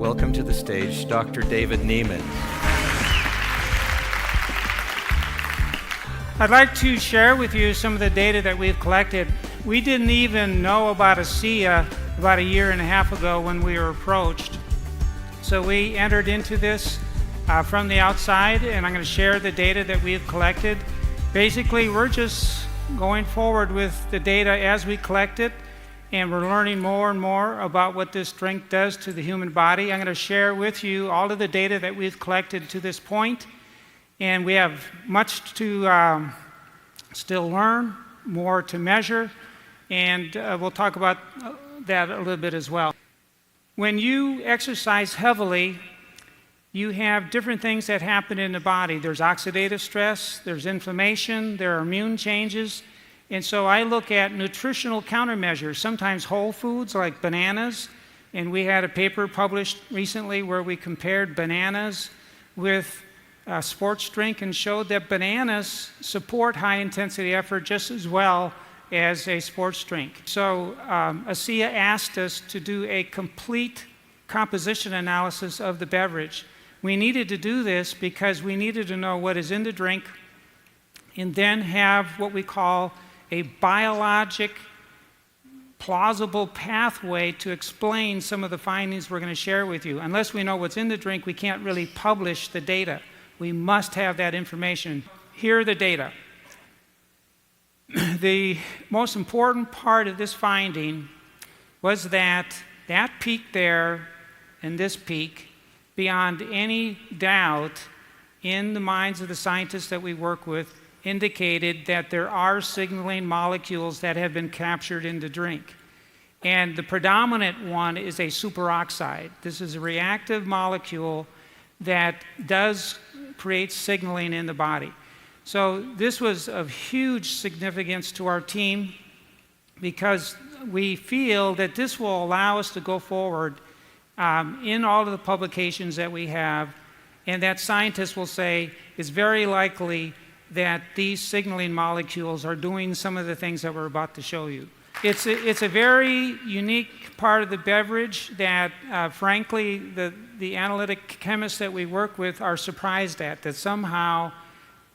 welcome to the stage Dr. David Nieman. I'd like to share with you some of the data that we've collected. We didn't even know about ASEA about a year and a half ago when we were approached. So we entered into this from the outside, and I'm going to share the data that we've collected. Basically, we're just going forward with the data as we collect it, and we're learning more and more about what this drink does to the human body. I'm going to share with you all of the data that we've collected to this point, and we have much to still learn, more to measure, and we'll talk about that a little bit as well. When you exercise heavily, you have different things that happen in the body. There's oxidative stress, there's inflammation, there are immune changes. And so I look at nutritional countermeasures, sometimes whole foods like bananas. And we had a paper published recently where we compared bananas with a sports drink and showed that bananas support high intensity effort just as well as a sports drink. So ASEA asked us to do a complete composition analysis of the beverage. We needed to do this because we needed to know what is in the drink and then have what we call a biologic plausible pathway to explain some of the findings we're going to share with you. Unless we know what's in the drink, we can't really publish the data. We must have that information. Here are the data. The most important part of this finding was that peak there and this peak, beyond any doubt in the minds of the scientists that we work with, indicated that there are signaling molecules that have been captured in the drink. And the predominant one is a superoxide. This is a reactive molecule that does create signaling in the body. So this was of huge significance to our team because we feel that this will allow us to go forward in all of the publications that we have, and that scientists will say it's very likely that these signaling molecules are doing some of the things that we're about to show you. It's a very unique part of the beverage that, frankly, the analytic chemists that we work with are surprised at, that somehow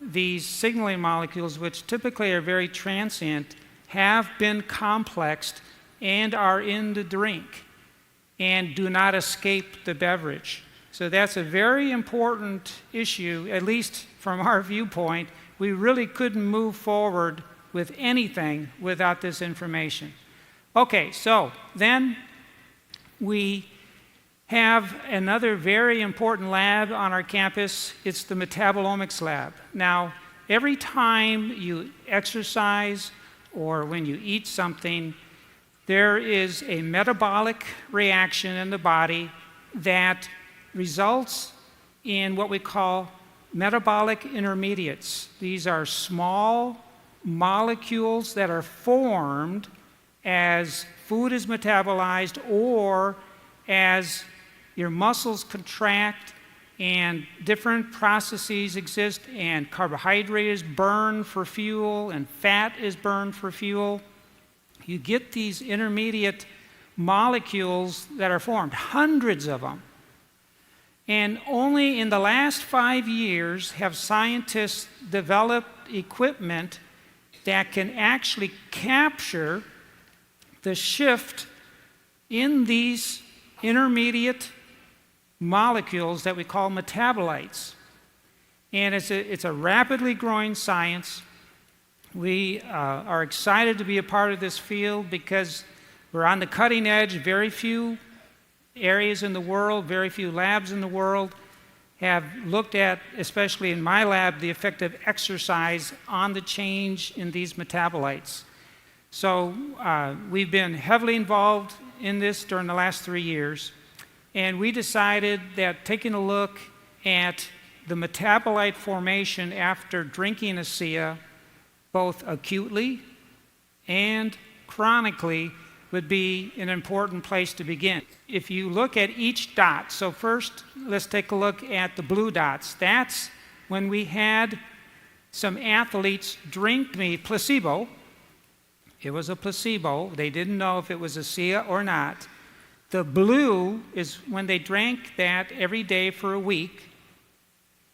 these signaling molecules, which typically are very transient, have been complexed and are in the drink and do not escape the beverage. So that's a very important issue, at least from our viewpoint. We really couldn't move forward with anything without this information. Okay, so then we have another very important lab on our campus. It's the metabolomics lab. Now, every time you exercise or when you eat something, there is a metabolic reaction in the body that results in what we call metabolic intermediates. These are small molecules that are formed as food is metabolized or as your muscles contract and different processes exist and carbohydrate is burned for fuel and fat is burned for fuel. You get these intermediate molecules that are formed, hundreds of them. And only in the last 5 years have scientists developed equipment that can actually capture the shift in these intermediate molecules that we call metabolites. And it's a rapidly growing science. We are excited to be a part of this field because we're on the cutting edge. Very few areas in the world, very few labs in the world have looked at, especially in my lab, the effect of exercise on the change in these metabolites. So we've been heavily involved in this during the last 3 years, and we decided that taking a look at the metabolite formation after drinking ASEA, both acutely and chronically, would be an important place to begin. If you look at each dot, so first let's take a look at the blue dots. That's when we had some athletes drink placebo. It was a placebo. They didn't know if it was ASEA or not. The blue is when they drank that every day for a week.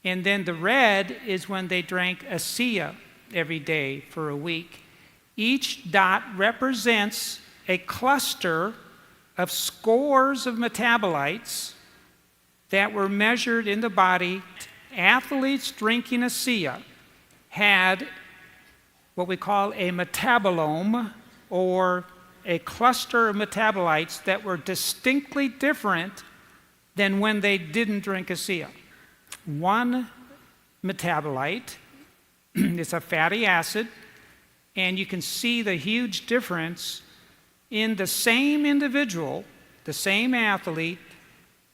And then the red is when they drank ASEA every day for a week. Each dot represents a cluster of scores of metabolites that were measured in the body. Athletes drinking ASEA had what we call a metabolome, or a cluster of metabolites that were distinctly different than when they didn't drink ASEA. One metabolite is a fatty acid, and you can see the huge difference in the same individual, the same athlete,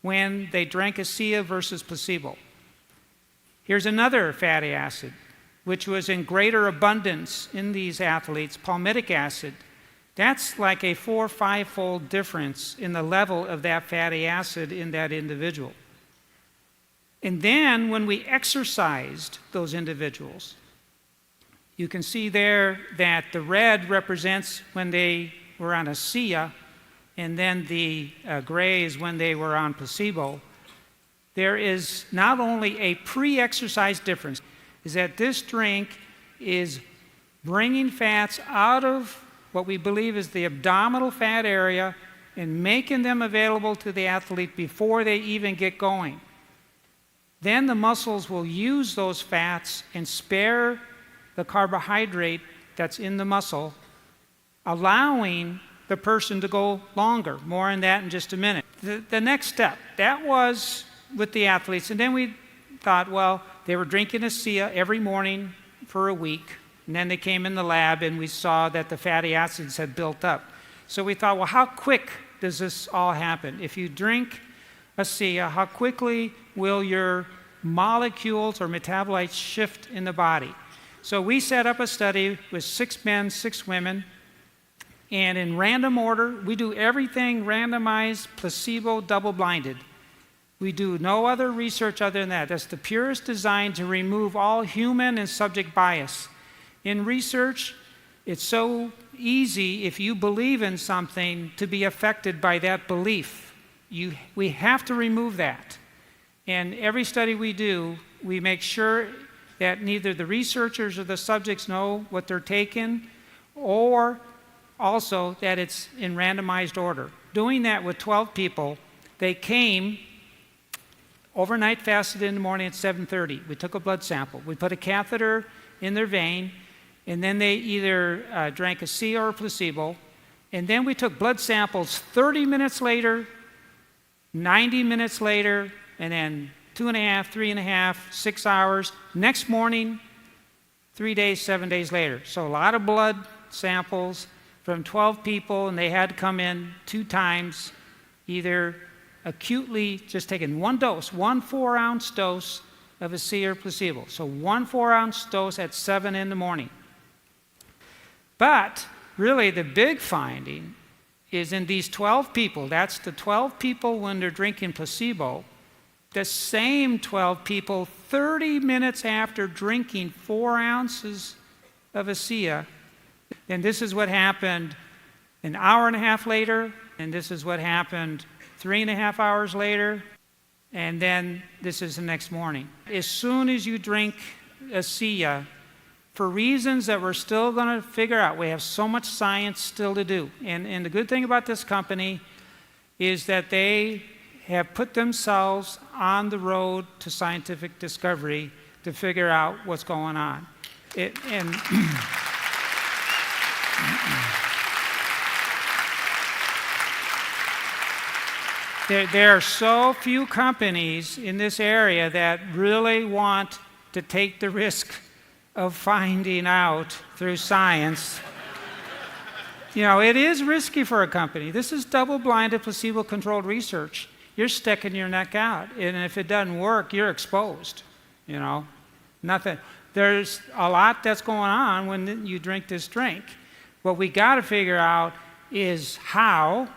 when they drank ASEA versus placebo. Here's another fatty acid, which was in greater abundance in these athletes, palmitic acid. That's like a 4- or 5-fold difference in the level of that fatty acid in that individual. And then when we exercised those individuals, you can see there that the red represents when they were on ASEA, and then the gray is when they were on placebo. There is not only a pre-exercise difference, is that this drink is bringing fats out of what we believe is the abdominal fat area and making them available to the athlete before they even get going. Then the muscles will use those fats and spare the carbohydrate that's in the muscle, allowing the person to go longer. More on that in just a minute. The next step, that was with the athletes. And then we thought, well, they were drinking ASEA every morning for a week. And then they came in the lab and we saw that the fatty acids had built up. So we thought, well, how quick does this all happen? If you drink ASEA, how quickly will your molecules or metabolites shift in the body? So we set up a study with 6 men, 6 women, and in random order, we do everything randomized, placebo, double-blinded. We do no other research other than that. That's the purest design to remove all human and subject bias. In research, it's so easy, if you believe in something, to be affected by that belief. We have to remove that. And every study we do, we make sure that neither the researchers or the subjects know what they're taking, or also that it's in randomized order. Doing that with 12 people, they came overnight, fasted in the morning at 7:30. We took a blood sample. We put a catheter in their vein, and then they either drank ASEA or placebo. And then we took blood samples 30 minutes later, 90 minutes later, and then 2.5, 3.5, 6 hours. Next morning, 3 days, 7 days later. So a lot of blood samples from 12 people, and they had to come in 2 times, either acutely just taking one dose, 1 4-ounce dose of ASEA or placebo. So 1 4-ounce dose at 7 in the morning. But really the big finding is in these 12 people, that's the 12 people when they're drinking placebo, the same 12 people 30 minutes after drinking 4 ounces of ASEA, and this is what happened an hour and a half later, and this is what happened 3.5 hours later, and then this is the next morning. As soon as you drink ASEA, for reasons that we're still going to figure out, we have so much science still to do. And the good thing about this company is that they have put themselves on the road to scientific discovery to figure out what's going on. There are so few companies in this area that really want to take the risk of finding out through science. You know, it is risky for a company. This is double-blinded, placebo-controlled research. You're sticking your neck out, and if it doesn't work, you're exposed. You know, nothing. There's a lot that's going on when you drink this drink. What we got to figure out is how.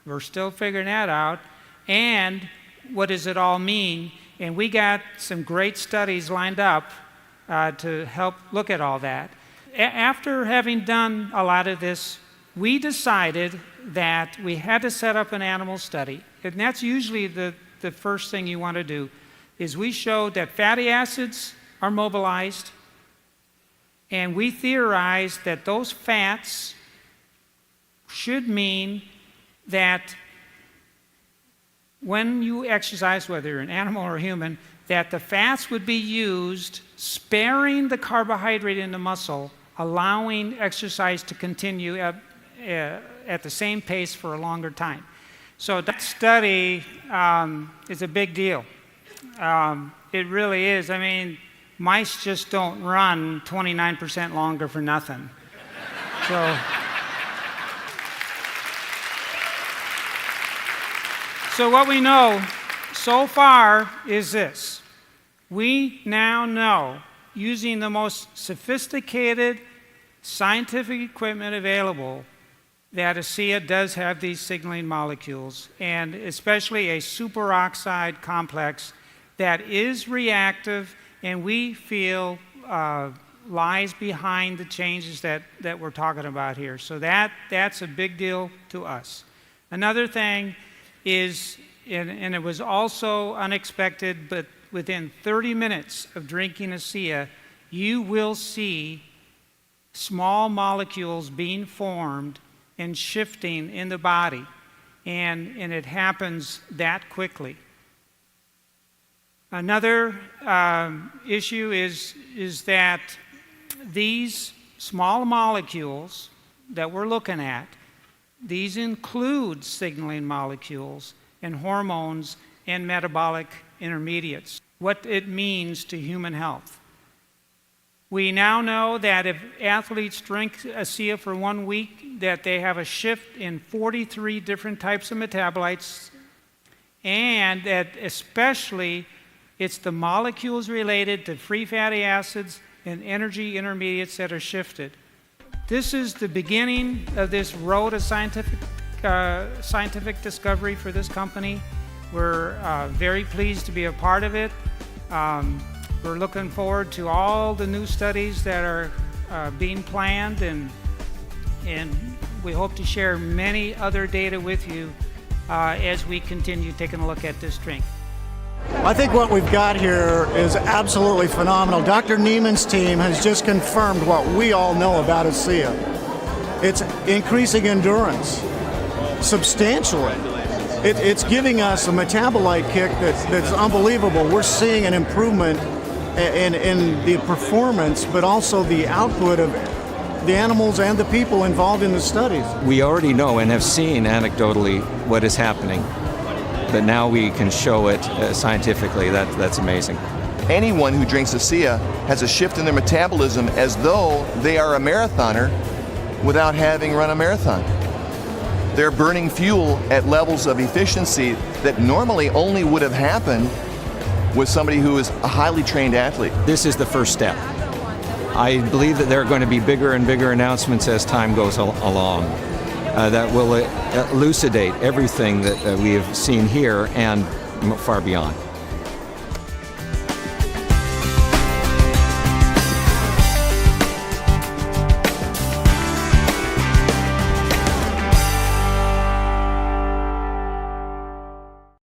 We're still figuring that out, and what does it all mean? And we got some great studies lined up to help look at all that. After having done a lot of this we decided that we had to set up an animal study, and that's usually the first thing you want to do, is we showed that fatty acids are mobilized, and we theorized that those fats should mean that when you exercise, whether you're an animal or a human, that the fats would be used sparing the carbohydrate in the muscle, allowing exercise to continue at the same pace for a longer time. So that study is a big deal. It really is. I mean, mice just don't run 29% longer for nothing. So what we know so far is this. We now know, using the most sophisticated scientific equipment available, that ASEA does have these signaling molecules, and especially a superoxide complex that is reactive and we feel lies behind the changes that we're talking about here. So that's a big deal to us. Another thing is, and it was also unexpected, but within 30 minutes of drinking ASEA, you will see small molecules being formed and shifting in the body, and it happens that quickly. Another issue is that these small molecules that we're looking at, these include signaling molecules and hormones and metabolic intermediates, what it means to human health. We now know that if athletes drink ASEA for 1 week, that they have a shift in 43 different types of metabolites, and that especially it's the molecules related to free fatty acids and energy intermediates that are shifted. This is the beginning of this road of scientific discovery for this company. We're very pleased to be a part of it. We're looking forward to all the new studies that are being planned, and we hope to share many other data with you as we continue taking a look at this drink. I think what we've got here is absolutely phenomenal. Dr. Nieman's team has just confirmed what we all know about ASEA. It's increasing endurance substantially. It's giving us a metabolite kick that's unbelievable. We're seeing an improvement in the performance, but also the output of the animals and the people involved in the studies. We already know and have seen anecdotally what is happening, but now we can show it scientifically. That's amazing. Anyone who drinks ASEA has a shift in their metabolism as though they are a marathoner without having run a marathon. They're burning fuel at levels of efficiency that normally only would have happened with somebody who is a highly trained athlete. This is the first step. I believe that there are going to be bigger and bigger announcements as time goes along that will elucidate everything that we have seen here and far beyond.